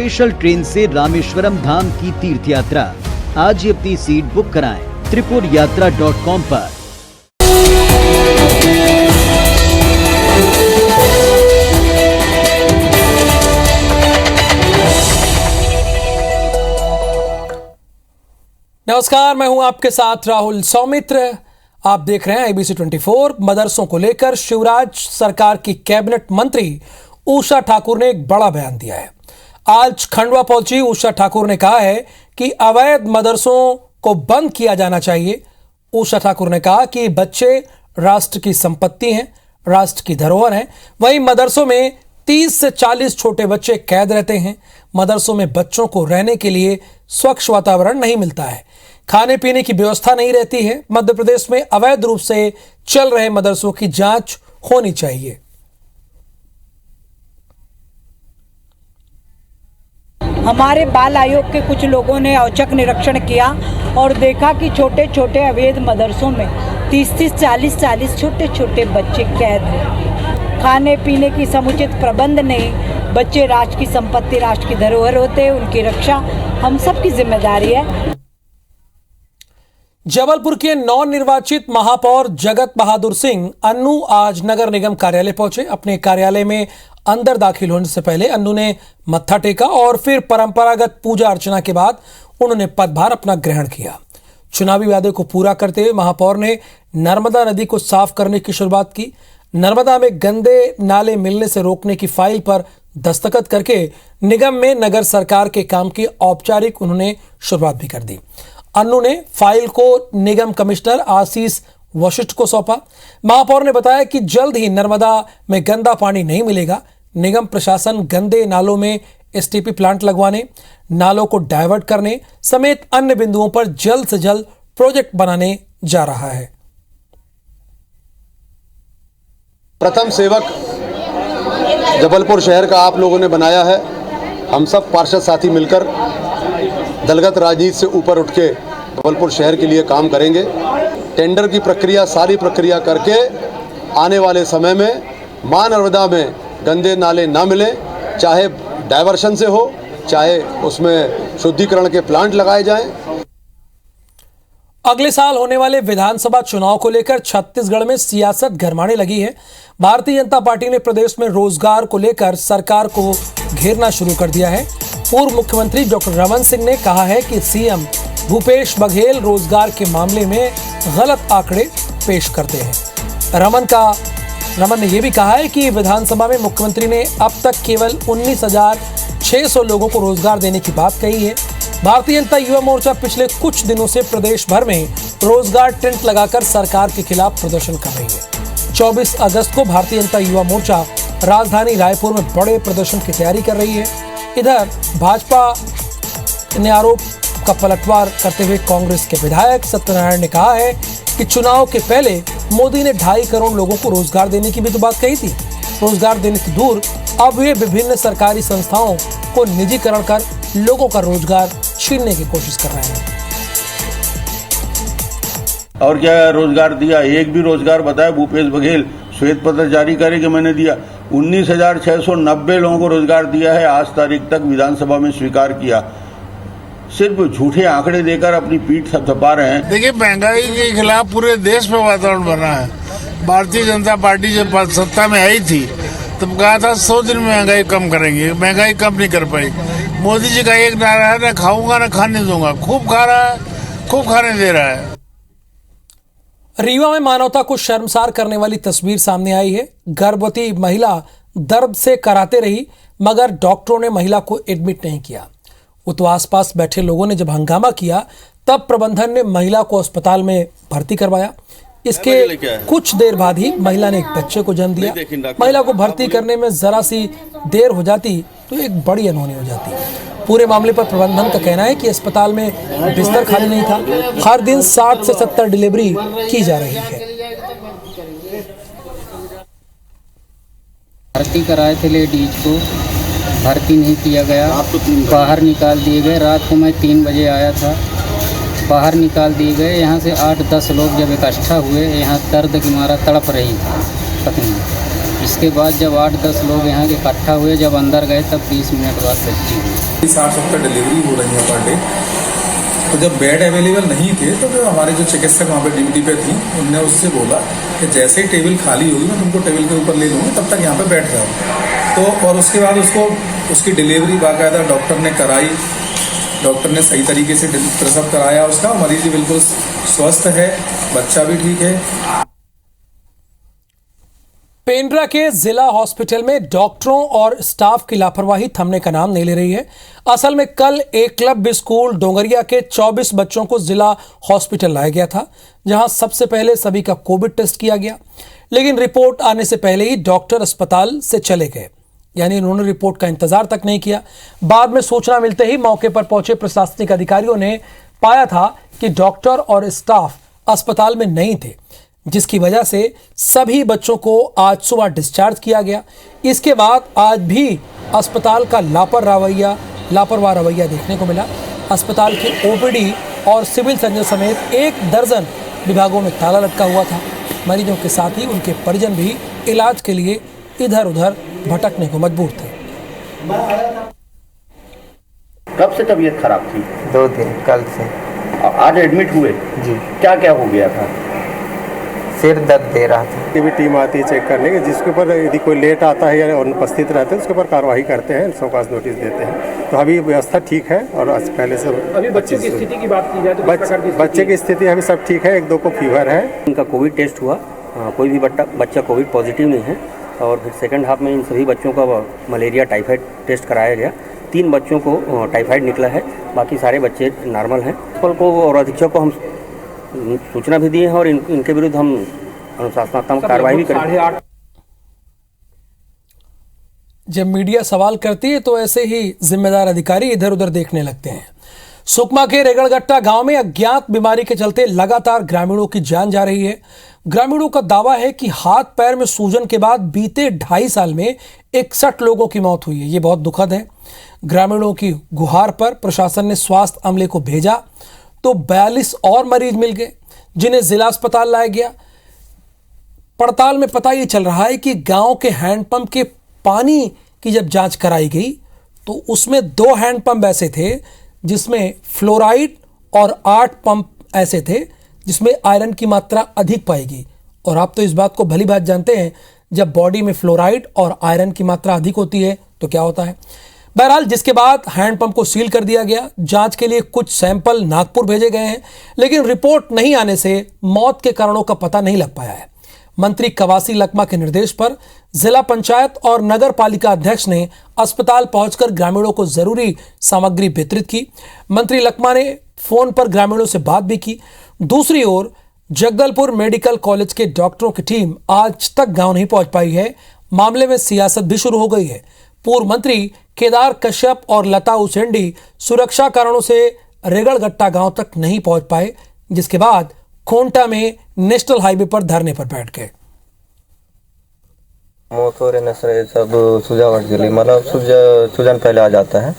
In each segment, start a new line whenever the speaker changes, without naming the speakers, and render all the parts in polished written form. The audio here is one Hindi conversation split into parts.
स्पेशल ट्रेन से रामेश्वरम धाम की तीर्थ यात्रा। आज ही अपनी सीट बुक कराएं tripurayatra.com पर।
नमस्कार, मैं हूं आपके साथ राहुल सौमित्र। आप देख रहे हैं ABC 24। मदरसों को लेकर शिवराज सरकार की कैबिनेट मंत्री उषा ठाकुर ने एक बड़ा बयान दिया है। आज खंडवा पहुंची उषा ठाकुर ने कहा है कि अवैध मदरसों को बंद किया जाना चाहिए। उषा ठाकुर ने कहा कि बच्चे राष्ट्र की संपत्ति हैं, राष्ट्र की धरोहर हैं। वहीं मदरसों में 30 से 40 छोटे बच्चे कैद रहते हैं। मदरसों में बच्चों को रहने के लिए स्वच्छ वातावरण नहीं मिलता है, खाने पीने की व्यवस्था नहीं रहती है। मध्य प्रदेश में अवैध रूप से चल रहे मदरसों की जांच होनी चाहिए।
हमारे बाल आयोग के कुछ लोगों ने औचक निरीक्षण किया और देखा कि छोटे छोटे अवैध मदरसों में 30-30, 40-40 छोटे छोटे बच्चे कैद हैं। खाने पीने की समुचित प्रबंध नहीं। बच्चे राष्ट्र की संपत्ति, राष्ट्र की धरोहर होते हैं, उनकी रक्षा हम सबकी जिम्मेदारी है।
जबलपुर के नवनिर्वाचित महापौर जगत बहादुर सिंह अन्नू आज नगर निगम कार्यालय पहुंचे। अपने कार्यालय में अंदर दाखिल होने से पहले अन्नू ने मत्था टेका और फिर परंपरागत पूजा अर्चना के बाद उन्होंने पदभार अपना ग्रहण किया। चुनावी वादे को पूरा करते हुए महापौर ने नर्मदा नदी को साफ करने की शुरुआत की। नर्मदा में गंदे नाले मिलने से रोकने की फाइल पर दस्तखत करके निगम में नगर सरकार के काम की औपचारिक उन्होंने शुरुआत भी कर दी। अन्नू ने फाइल को निगम कमिश्नर आशीष वशिष्ठ को सौंपा। महापौर ने बताया कि जल्द ही नर्मदा में गंदा पानी नहीं मिलेगा। निगम प्रशासन गंदे नालों में एसटीपी प्लांट लगवाने, नालों को डायवर्ट करने समेत अन्य बिंदुओं पर जल्द से जल्द प्रोजेक्ट बनाने जा रहा है।
प्रथम सेवक जबलपुर शहर का आप लोगों ने बनाया है। हम सब पार्षद साथी मिलकर दलगत राजनीति से ऊपर उठ के जबलपुर शहर के लिए काम करेंगे। टेंडर की प्रक्रिया, सारी प्रक्रिया करके आने वाले समय में मां नर्मदा में गंदे नाले ना मिले, चाहे डायवर्शन से हो, चाहे उसमें शुद्धिकरण के प्लांट लगाए जाएं।
अगले साल होने वाले विधानसभा चुनाव को लेकर छत्तीसगढ़ में सियासत गरमाने लगी है। भारतीय जनता पार्टी ने प्रदेश में रोजगार को लेकर सरकार को घेरना शुरू कर दिया है। पूर्व मुख्यमंत्री डॉक्टर रमन सिंह ने कहा है कि सीएम भूपेश बघेल रोजगार के मामले में गलत आंकड़े पेश करते हैं। रमन ने यह भी कहा है कि विधानसभा में मुख्यमंत्री ने अब तक केवल 19,600 लोगों को रोजगार देने की बात कही है। भारतीय जनता युवा मोर्चा पिछले कुछ दिनों से प्रदेश भर में रोजगार टेंट लगाकर सरकार के खिलाफ प्रदर्शन कर रही है। 24 अगस्त को भारतीय जनता युवा मोर्चा राजधानी रायपुर में बड़े प्रदर्शन की तैयारी कर रही है। इधर भाजपा ने आरोप का पलटवार करते हुए कांग्रेस के विधायक सत्यनारायण ने कहा है कि चुनाव के पहले मोदी ने 2.5 करोड़ लोगों को रोजगार देने की भी तो बात कही थी। रोजगार देने की दूर अब वे विभिन्न सरकारी संस्थाओं को निजीकरण कर लोगों का रोजगार छीनने की कोशिश कर रहे हैं।
और क्या रोजगार दिया? एक भी रोजगार बताया भूपेश बघेल श्वेत पत्र जारी करे कि मैंने दिया। 19,690 लोगों को रोजगार दिया है आज तारीख तक, विधानसभा में स्वीकार किया। सिर्फ झूठे आंकड़े देकर अपनी पीठ थपथपा रहे हैं।
देखिए, महंगाई के खिलाफ पूरे देश में वातावरण बना है। भारतीय जनता पार्टी जब सत्ता में आई थी तब कहा था 100 दिन में महंगाई कम करेंगे, महंगाई कम नहीं कर पाई। मोदी जी का एक नारा है, ना खाऊंगा ना खाने दूंगा। खूब खा रहा है, खूब खाने दे रहा है।
रीवा में मानवता को शर्मसार करने वाली तस्वीर सामने आई है। गर्भवती महिला दर्द से कराते रही मगर डॉक्टरों ने महिला को एडमिट नहीं किया। तो आसपास बैठे लोगों ने जब हंगामा किया तब प्रबंधन ने महिला को अस्पताल में भर्ती करवाया। इसके कुछ देर बाद ही महिला ने एक बच्चे को जन्म दिया। महिला को भर्ती करने में जरा सी देर हो जाती तो एक बड़ी अनहोनी हो जाती। पूरे मामले पर प्रबंधन का कहना है कि अस्पताल में बिस्तर खाली नहीं था। हर दिन 60 से 70 डिलीवरी की जा रही है।
भर्ती कराए थे लेडीज को, भर्ती नहीं किया गया, बाहर निकाल दिए गए। रात को मैं 3 बजे आया था, बाहर निकाल दिए गए। यहाँ से 8-10 लोग जब इकट्ठा हुए, यहाँ दर्द की मारा तड़प रही थी पत्नी। इसके बाद जब 8-10 लोग यहाँ के इकट्ठा हुए, जब अंदर गए तब 20 मिनट बाद मृत्यु हुई।
60-70 डिलीवरी हो रही है पर डे। तो जब बेड अवेलेबल नहीं थे तो जो हमारे जो चिकित्सक वहाँ पे ड्यूटी पे थी, उनने उससे बोला कि जैसे ही टेबल खाली होगी मैं तुमको टेबल के ऊपर ले लूँगी, तब तक यहाँ पे बैठ जाओ। तो और उसके बाद उसकी डिलीवरी बाकायदा डॉक्टर ने कराई। डॉक्टर ने सही तरीके से प्रसव कराया उसका, मरीज भी बिल्कुल स्वस्थ है, बच्चा भी ठीक है।
पेंड्रा के जिला हॉस्पिटल में डॉक्टरों और स्टाफ की लापरवाही थमने का नाम नहीं ले रही है। असल में कल एकलव्य स्कूल डोंगरिया के 24 बच्चों को जिला हॉस्पिटल लाया गया था, जहां सबसे पहले सभी का कोविड टेस्ट किया गया, लेकिन रिपोर्ट आने से पहले ही डॉक्टर अस्पताल से चले गए, यानी उन्होंने रिपोर्ट का इंतजार तक नहीं किया। बाद में सूचना मिलते ही मौके पर पहुंचे प्रशासनिक अधिकारियों ने पाया था कि डॉक्टर और स्टाफ अस्पताल में नहीं थे, जिसकी वजह से सभी बच्चों को आज सुबह डिस्चार्ज किया गया। इसके बाद आज भी अस्पताल का लापरवाह रवैया देखने को मिला। अस्पताल के ओपीडी और सिविल सर्जन समेत 1 दर्जन विभागों में ताला लटका हुआ था। मरीजों के साथ ही उनके परिजन भी इलाज के लिए इधर उधर भटकने को मजबूर थे।
कब से तबीयत खराब थी?
2 दिन, कल से।
आज एडमिट हुए
जी।
क्या क्या हो गया था?
सिर दर्द दे रहा था।
ये भी टीम आती है चेक करने की, जिसके ऊपर यदि कोई लेट आता है या अनुपस्थित रहते हैं उसके ऊपर कार्रवाई करते हैं, शोकाज नोटिस देते हैं। तो अभी व्यवस्था ठीक है और पहले से।
अभी बच्चे की स्थिति की बात की जाए तो
बच्चे की स्थिति अभी सब ठीक है, 1-2 को फीवर है।
इनका कोविड टेस्ट हुआ, कोई भी बच्चा कोविड पॉजिटिव नहीं है। और फिर सेकंड हाफ में इन सभी बच्चों का मलेरिया टाइफाइड टेस्ट कराया गया। 3 बच्चों को टाइफाइड निकला है, बाकी सारे बच्चे नॉर्मल हैं। प्रिंसिपल को और अधीक्षक को हम सूचना भी दी है और इनके विरुद्ध हम अनुशासनात्मक कार्रवाई भी करेंगे।
जब मीडिया सवाल करती है तो ऐसे ही जिम्मेदार अधिकारी इधर उधर देखने लगते हैं। सुकमा के रेगड़गट्टा गांव में अज्ञात बीमारी के चलते लगातार ग्रामीणों की जान जा रही है। ग्रामीणों का दावा है कि हाथ पैर में सूजन के बाद बीते 2.5 साल में 61 लोगों की मौत हुई है। ये बहुत दुखद है। ग्रामीणों की गुहार पर प्रशासन ने स्वास्थ्य अमले को भेजा तो 42 और मरीज मिल गए, जिन्हें जिला अस्पताल लाया गया। पड़ताल में पता ये चल रहा है कि गांव के हैंडपंप के पानी की जब जांच कराई गई तो उसमें 2 हैंडपंप ऐसे थे जिसमें फ्लोराइड और 8 पंप ऐसे थे जिसमें आयरन की मात्रा अधिक पाई गई। और आप तो इस बात को भली बात जानते हैं, जब बॉडी में फ्लोराइड और आयरन की मात्रा अधिक होती है तो क्या होता है। बहरहाल जिसके बाद हैंडपंप को सील कर दिया गया। जांच के लिए कुछ सैंपल नागपुर भेजे गए हैं, लेकिन रिपोर्ट नहीं आने से मौत के कारणों का पता नहीं लग पाया है। मंत्री कवासी लकमा के निर्देश पर जिला पंचायत और नगर पालिका अध्यक्ष ने अस्पताल पहुंचकर ग्रामीणों को जरूरी सामग्री वितरित की। मंत्री लकमा ने फोन पर ग्रामीणों से बात भी की। दूसरी ओर जगदलपुर मेडिकल कॉलेज के डॉक्टरों की टीम आज तक गांव नहीं पहुंच पाई है। मामले में सियासत भी शुरू हो गई है। पूर्व मंत्री केदार कश्यप और लता उसेंडी सुरक्षा कारणों से रेगड़गट्टा गांव तक नहीं पहुंच पाए, जिसके बाद खोंटा में नेशनल हाईवे पर धरने पर बैठ गए।
सब सुझावट के लिए मतलब सूजन पहले आ जाता है।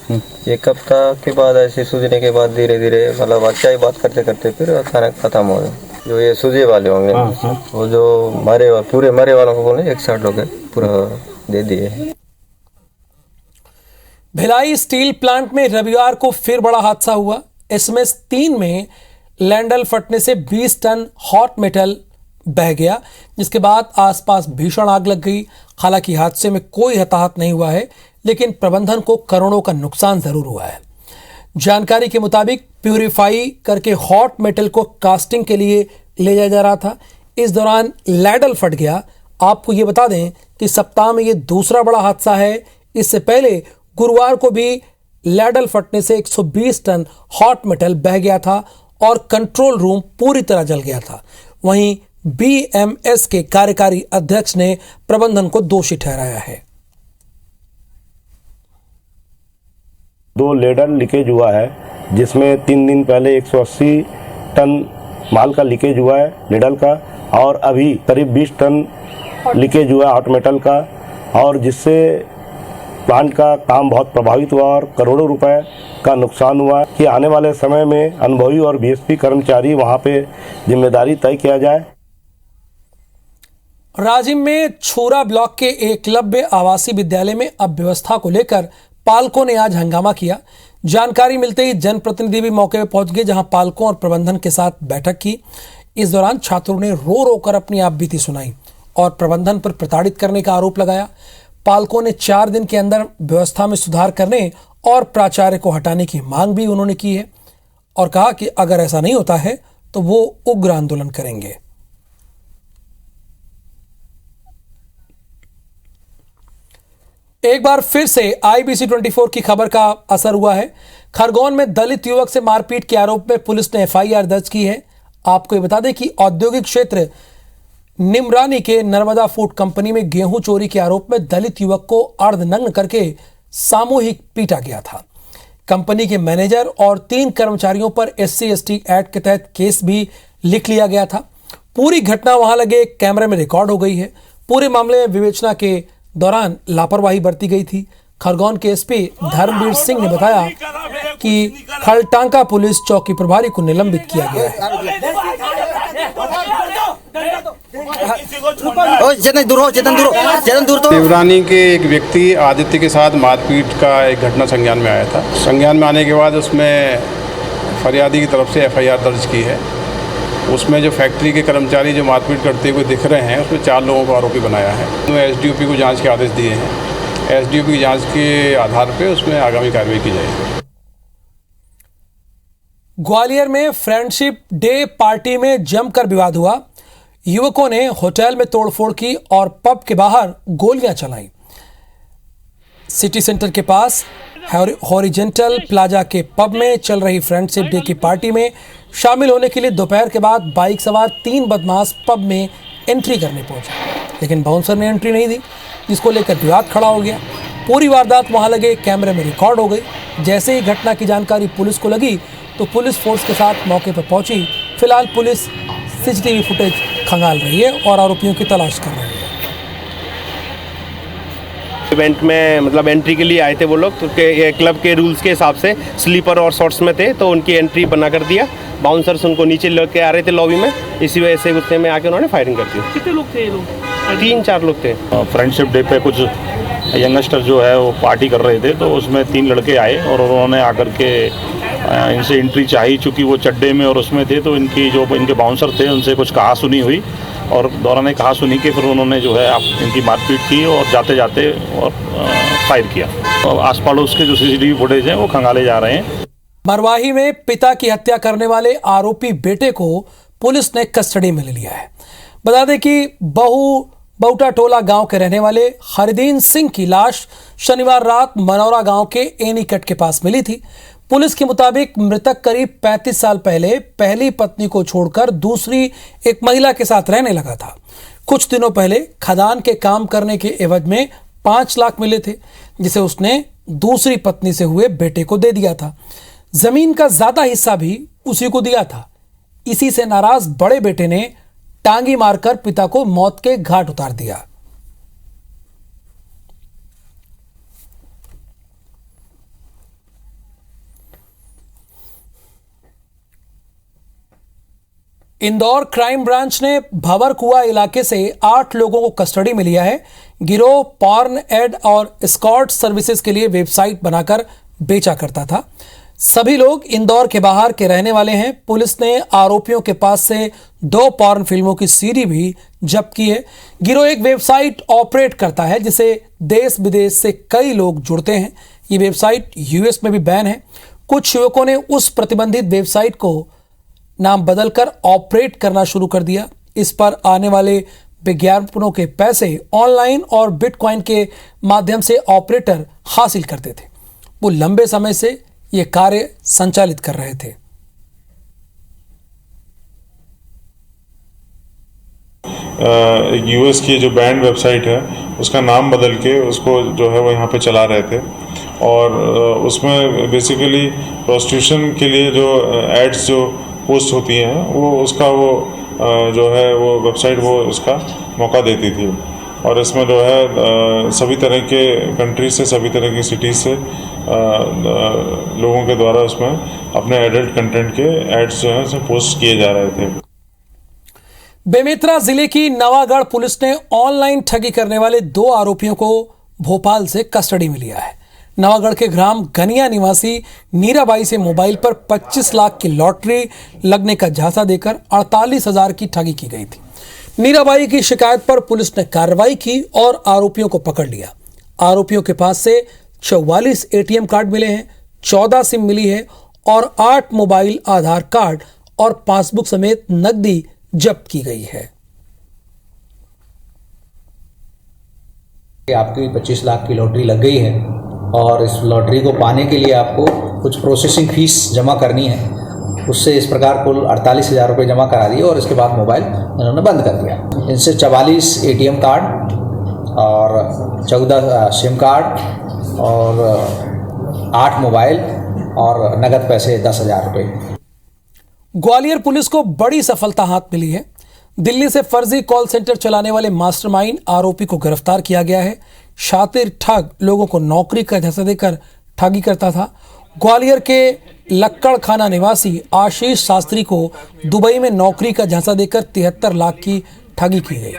1 हफ्ता के बाद ऐसे सूजने के बाद धीरे धीरे मतलब अच्छा ही बात करते करते फिर अचानक खत्म हो गए। जो ये सूजे वाले होंगे वो जो पूरे मरे वालों को बोले 61 लोग पूरा दे दिए।
भिलाई स्टील प्लांट में रविवार को फिर बड़ा हादसा हुआ। एसएमएस 3 में लैंडल फटने से 20 टन हॉट मेटल बह गया, जिसके बाद आसपास भीषण आग लग गई। हालांकि हादसे में कोई हताहत नहीं हुआ है, लेकिन प्रबंधन को करोड़ों का नुकसान जरूर हुआ है। जानकारी के मुताबिक प्यूरिफाई करके हॉट मेटल को कास्टिंग के लिए ले जाया जा रहा था। इस दौरान लैडल फट गया। आपको ये बता दें कि सप्ताह में ये दूसरा बड़ा हादसा है। इससे पहले गुरुवार को भी लैडल फटने से 120 टन हॉट मेटल बह गया था और कंट्रोल रूम पूरी तरह जल गया था। वहीं बीएमएस के कार्यकारी अध्यक्ष ने प्रबंधन को दोषी ठहराया है।
2 लेडल लीकेज हुआ है, जिसमें 3 दिन पहले 180 टन माल का लीकेज हुआ है लेडल का, और अभी करीब 20 टन लीकेज हुआ है हॉट मेटल का, और जिससे प्लांट का काम बहुत प्रभावित हुआ और करोड़ों रुपए का नुकसान हुआ। कि आने वाले समय में अनुभवी और बीएसपी कर्मचारी वहां पे जिम्मेदारी तय किया जाए।
राजिम में छोरा ब्लॉक के एकलव्य आवासीय विद्यालय में अव्यवस्था को लेकर पालकों ने आज हंगामा किया। जानकारी मिलते ही जनप्रतिनिधि भी मौके पर पहुंच गए, जहां पालकों और प्रबंधन के साथ बैठक की। इस दौरान छात्रों ने रो रो कर अपनी आपबीती सुनाई और प्रबंधन पर प्रताड़ित करने का आरोप लगाया। पालकों ने 4 दिन के अंदर व्यवस्था में सुधार करने और प्राचार्य को हटाने की मांग भी उन्होंने की है और कहा कि अगर ऐसा नहीं होता है तो वो उग्र आंदोलन करेंगे। एक बार फिर से IBC 24 की खबर का असर हुआ है। खरगोन में दलित युवक से मारपीट के आरोप में पुलिस ने FIR दर्ज की है। आपको ये बता दें कि औद्योगिक क्षेत्र निमरानी के नर्मदा फूड कंपनी में गेहूं चोरी के आरोप में दलित युवक को अर्धनग्न करके सामूहिक पीटा गया था। कंपनी के मैनेजर और 3 कर्मचारियों पर SC/ST एक्ट के तहत केस भी लिख लिया गया था। पूरी घटना वहां लगे एक कैमरे में रिकॉर्ड हो गई है। पूरे मामले में विवेचना के दौरान लापरवाही बरती गई थी। खरगोन के SP धर्मवीर सिंह ने बताया कि खलटांका पुलिस चौकी प्रभारी को निलंबित किया गया है।
निमरानी के एक व्यक्ति आदित्य के साथ मारपीट का एक घटना संज्ञान में आया था। संज्ञान में आने के बाद उसमें फरियादी की तरफ से FIR दर्ज की है। उसमें जो फैक्ट्री के कर्मचारी जो मारपीट करते हुए दिख रहे हैं, उसमें 4 लोगों को आरोपी बनाया है। उन्होंने SDOP को जांच के आदेश दिए हैं। SDOP की जांच के आधार पर उसमें आगामी कार्रवाई की जाएगी।
ग्वालियर में फ्रेंडशिप डे पार्टी में जमकर विवाद हुआ। युवकों ने होटल में तोड़फोड़ की और पब के बाहर गोलियां चलाई। सिटी सेंटर के पास हॉरिजेंटल प्लाजा के पब में चल रही फ्रेंडशिप डे की पार्टी में शामिल होने के लिए दोपहर के बाद बाइक सवार 3 बदमाश पब में एंट्री करने पहुंचे, लेकिन बाउंसर ने एंट्री नहीं दी, जिसको लेकर विवाद खड़ा हो गया। पूरी वारदात वहां लगे कैमरे में रिकॉर्ड हो गई। जैसे ही घटना की जानकारी पुलिस को लगी तो पुलिस फोर्स के साथ मौके पर पहुंची। फिलहाल पुलिस CCTV फुटेज खंगाल रही है और आरोपियों की तलाश कर रही है।
इवेंट में मतलब एंट्री के लिए आए थे वो लोग, तो क्लब के रूल्स के हिसाब से स्लीपर और शॉर्ट्स में थे, तो उनकी एंट्री बना कर दिया। बाउंसर्स उनको नीचे लेके आ रहे थे लॉबी में, इसी वजह से गुस्से में आके उन्होंने फायरिंग कर दी।
कितने लोग थे ये लोग?
3-4 लोग थे।
फ्रेंडशिप डे पे कुछ यंगस्टर जो है वो पार्टी कर रहे थे, तो उसमें 3 लड़के आए और उन्होंने आकर के इनसे एंट्री चाहिए। चूँकि वो चड्डे में और उसमें थे, तो इनके बाउंसर थे, उनसे कुछ कहा सुनी हुई और दौरान कहा सुनी के फिर उन्होंने जो है इनकी मारपीट की और जाते जाते और फायर किया। और आस पड़ोस के जो CCTV फुटेज हैं वो खंगाले जा रहे हैं।
मरवाही में पिता की हत्या करने वाले आरोपी बेटे को पुलिस ने कस्टडी में ले लिया है। बता दें कि बहुटा टोला गांव के रहने वाले हरदीन सिंह की लाश शनिवार रात मनौरा गांव के एनीकट के पास मिली थी। पुलिस के मुताबिक मृतक करीब 35 साल पहले पहली पत्नी को छोड़कर दूसरी एक महिला के साथ रहने लगा था। कुछ दिनों पहले खदान के काम करने के एवज में 5 लाख मिले थे, जिसे उसने दूसरी पत्नी से हुए बेटे को दे दिया था। जमीन का ज्यादा हिस्सा भी उसी को दिया था। इसी से नाराज बड़े बेटे ने टांगी मारकर पिता को मौत के घाट उतार दिया। इंदौर क्राइम ब्रांच ने भंवरकुआ इलाके से 8 लोगों को कस्टडी में लिया है। गिरोह पॉर्न एड और एस्कॉर्ट सर्विसेज के लिए वेबसाइट बनाकर बेचा करता था। सभी लोग इंदौर के बाहर के रहने वाले हैं। पुलिस ने आरोपियों के पास से 2 पॉर्न फिल्मों की सीडी भी जब्त की है। गिरोह एक वेबसाइट ऑपरेट करता है जिसे देश विदेश से कई लोग जुड़ते हैं। ये वेबसाइट US में भी बैन है। कुछ युवकों ने उस प्रतिबंधित वेबसाइट को नाम बदलकर ऑपरेट करना शुरू कर दिया। इस पर आने वाले विज्ञापनों के पैसे ऑनलाइन और बिटकॉइन के माध्यम से ऑपरेटर हासिल करते थे। वो लंबे समय से ये कार्य संचालित कर रहे थे।
US की जो बैंड वेबसाइट है उसका नाम बदल के उसको जो है वो यहाँ पे चला रहे थे और उसमें बेसिकली प्रोस्टिट्यूशन के लिए जो एड्स जो पोस्ट होती हैं वो उसका वो जो है वो वेबसाइट वो उसका मौका देती थी। और इसमें जो है सभी तरह के कंट्रीज से, सभी तरह की सिटीज़ से लोगों के द्वारा उसमें अपने एडल्ट कंटेंट के एड्स जो हैं पोस्ट किए जा रहे थे।
बेमेतरा जिले की नवागढ़ पुलिस ने ऑनलाइन ठगी करने वाले 2 आरोपियों को भोपाल से कस्टडी में लिया है। नवागढ़ के ग्राम गनिया निवासी नीराबाई से मोबाइल पर 25 लाख की लॉटरी लगने का झांसा देकर 48,000 की ठगी की गई थी। नीराबाई की शिकायत पर पुलिस ने कार्रवाई की और आरोपियों को पकड़ लिया। आरोपियों के पास से 44 एटीएम कार्ड मिले हैं, 14 सिम मिली है और 8 मोबाइल, आधार कार्ड और पासबुक समेत नकदी जब्त की गई है।
आपकी 25 लाख की लॉटरी लग गई है और इस लॉटरी को पाने के लिए आपको कुछ प्रोसेसिंग फीस जमा करनी है। उससे इस प्रकार कुल 48,000 रुपये जमा करा दिए और इसके बाद मोबाइल इन्होंने बंद कर दिया। इनसे 44 एटीएम कार्ड और 14 सिम कार्ड और 8 मोबाइल और नगद पैसे 10,000 रुपये।
ग्वालियर पुलिस को बड़ी सफलता हाथ मिली है। दिल्ली से फर्जी कॉल सेंटर चलाने वाले मास्टरमाइंड आरोपी को गिरफ्तार किया गया है। शातिर ठग लोगों को नौकरी का झांसा देकर ठगी करता था। ग्वालियर के लक्कड़ खाना निवासी आशीष शास्त्री को दुबई में नौकरी का झांसा देकर 73 लाख की ठगी की गई।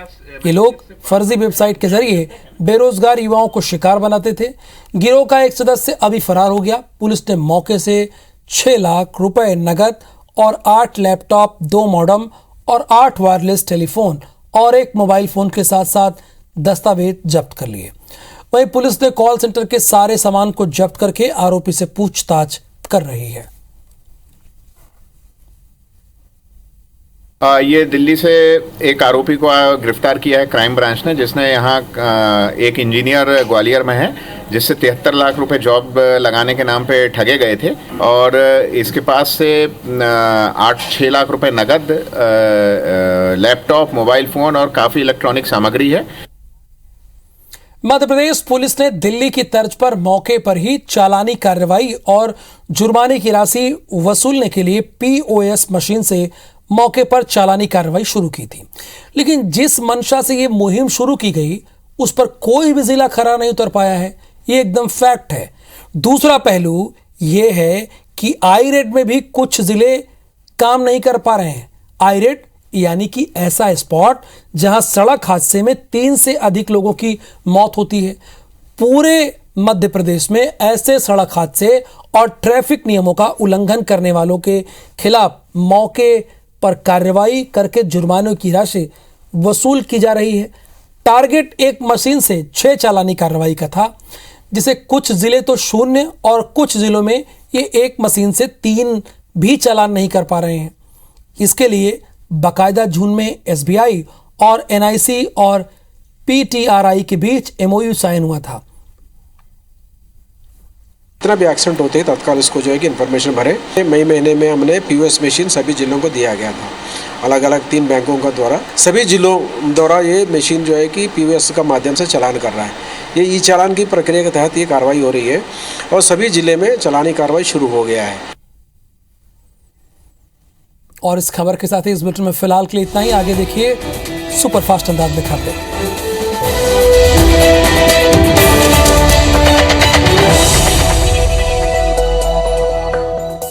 ये लोग फर्जी वेबसाइट के जरिए बेरोजगार युवाओं को शिकार बनाते थे। गिरोह का एक सदस्य अभी फरार हो गया। पुलिस ने मौके से 6 लाख रुपए नगद और 8 लैपटॉप, 2 मॉडम और 8 वायरलेस टेलीफोन और 1 मोबाइल फोन के साथ साथ दस्तावेज जब्त कर लिए। वहीं पुलिस ने कॉल सेंटर के सारे सामान को जब्त करके आरोपी से पूछताछ कर रही है।
ये दिल्ली से एक आरोपी को गिरफ्तार किया है क्राइम ब्रांच ने, जिसने यहाँ एक इंजीनियर ग्वालियर में है जिससे 73 लाख रुपए जॉब लगाने के नाम पे ठगे गए थे और इसके पास से 6 लाख रुपए नगद, लैपटॉप, मोबाइल फोन और काफ़ी इलेक्ट्रॉनिक सामग्री है।
मध्य प्रदेश पुलिस ने दिल्ली की तर्ज पर मौके पर ही चालानी कार्रवाई और जुर्माने की राशि वसूलने के लिए POS मशीन से मौके पर चालानी कार्रवाई शुरू की थी। लेकिन जिस मंशा से ये मुहिम शुरू की गई उस पर कोई भी जिला खरा नहीं उतर पाया है, ये एकदम फैक्ट है। दूसरा पहलू ये है कि आई-रेड में भी कुछ जिले काम नहीं कर पा रहे हैं। आई-रेड यानी कि ऐसा स्पॉट जहां सड़क हादसे में 3 से अधिक लोगों की मौत होती है। पूरे मध्य प्रदेश में ऐसे सड़क हादसे और ट्रैफिक नियमों का उल्लंघन करने वालों के खिलाफ मौके पर कार्रवाई करके जुर्मानों की राशि वसूल की जा रही है। टारगेट एक मशीन से 6 चालानी कार्रवाई का था, जिसे कुछ जिले तो 0 और कुछ जिलों में ये एक मशीन से 3 भी चालान नहीं कर पा रहे हैं। इसके लिए बाकायदा जून में SBI और NIC और PTRI के बीच MOU साइन हुआ था।
जितना भी एक्सीडेंट होते हैं तत्काल इसको जो है कि इन्फॉर्मेशन भरे। मई महीने में हमने POS मशीन सभी जिलों को दिया गया था, अलग अलग 3 बैंकों का द्वारा। सभी जिलों द्वारा ये मशीन जो है कि POS का माध्यम से चालान कर रहा है। ये ई चालान की प्रक्रिया के तहत ये कार्रवाई हो रही है और सभी जिले में चालानी कार्रवाई शुरू हो गया है।
और इस खबर के साथ ही इस बुलेटिन में फिलहाल के लिए इतना ही। आगे देखिए सुपरफास्ट अंदाज दिखाते हैं।